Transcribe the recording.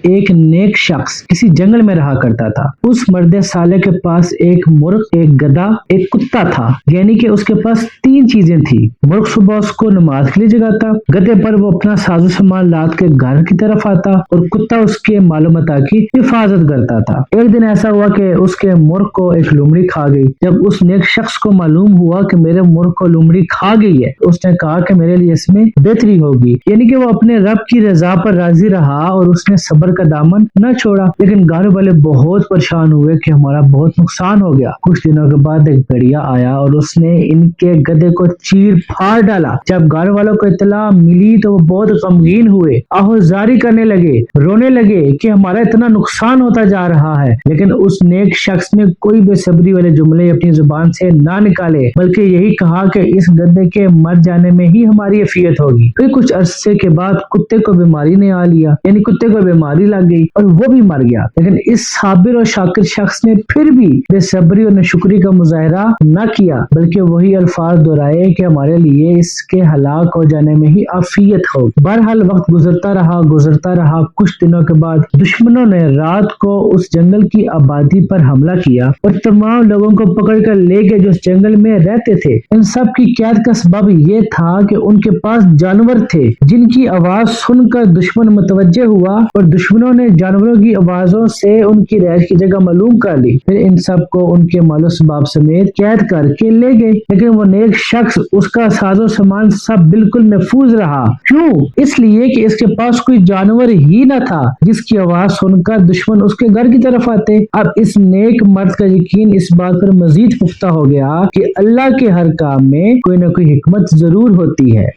ایک نیک شخص کسی جنگل میں رہا کرتا تھا۔ اس مرد صالح کے پاس ایک مرغ، ایک گدھا، ایک کتا تھا، یعنی کہ اس کے پاس 3 چیزیں تھی۔ مرغ صبح اس کو نماز کے لیے جگاتا، گدھے پر وہ اپنا ساز و سامان لاد کے گھر کی طرف آتا، اور کتا اس کے مال و متاع کی حفاظت کرتا تھا۔ ایک دن ایسا ہوا کہ اس کے مرغ کو ایک لومڑی کھا گئی۔ جب اس نیک شخص کو معلوم ہوا کہ میرے مرغ کو لومڑی کھا گئی ہے، اس نے کہا کہ میرے لیے اس میں بہتری ہوگی، یعنی کہ وہ اپنے رب کی رضا پر راضی رہا اور اس نے صبر کا دامن نہ چھوڑا۔ لیکن گھر والے بہت پریشان ہوئے کہ ہمارا بہت نقصان ہو گیا۔ کچھ دنوں کے بعد ایک بھیڑیا آیا اور اس نے ان کے گدھے کو چیر پھاڑ ڈالا۔ جب گھر والوں کو اطلاع ملی تو وہ بہت غمگین ہوئے، آہوازاری کرنے لگے، رونے لگے کہ ہمارا اتنا نقصان ہوتا جا رہا ہے۔ لیکن اس نیک شخص نے کوئی بے صبری والے جملے اپنی زبان سے نہ نکالے، بلکہ یہی کہا کہ اس گدھے کے مر جانے میں ہی ہماری عافیت ہوگی۔ پھر کچھ عرصے کے بعد کتے کو بیماری نے آ لیا، یعنی کتے کو بیماری لگ گئی اور وہ بھی مر گیا۔ لیکن اس صابر اور شاکر شخص نے پھر بھی بے صبری اور ناشکری کا مظاہرہ نہ کیا، بلکہ وہی الفاظ دہرائے کہ ہمارے لیے اس کے ہلاک ہو جانے میں ہی عافیت ہوگی۔ بہرحال وقت گزرتا رہا۔ کچھ دنوں کے بعد دشمنوں نے رات کو اس جنگل کی آبادی پر حملہ کیا اور تمام لوگوں کو پکڑ کر لے گئے جو اس جنگل میں رہتے تھے۔ ان سب کی قید کا سبب یہ تھا کہ ان کے پاس جانور تھے جن کی آواز سن کر دشمن متوجہ ہوا، اور دشمنوں نے جانوروں کی آوازوں سے ان کی رہائش کی جگہ معلوم کر لی۔ پھر ان سب کو ان کے مال و اسباب سمیت قید کر کے لے گئے، لیکن وہ نیک شخص، اس کا ساز و سامان سب بالکل محفوظ رہا۔ کیوں؟ اس لیے کہ اس کے پاس کوئی جانور ہی نہ تھا جس کی آواز سن کر دشمن اس کے گھر کی طرف آتے۔ اب اس نیک مرد کا یقین اس بات پر مزید پختہ ہو گیا کہ اللہ کے ہر کام میں کوئی نہ کوئی حکمت ضرور ہوتی ہے۔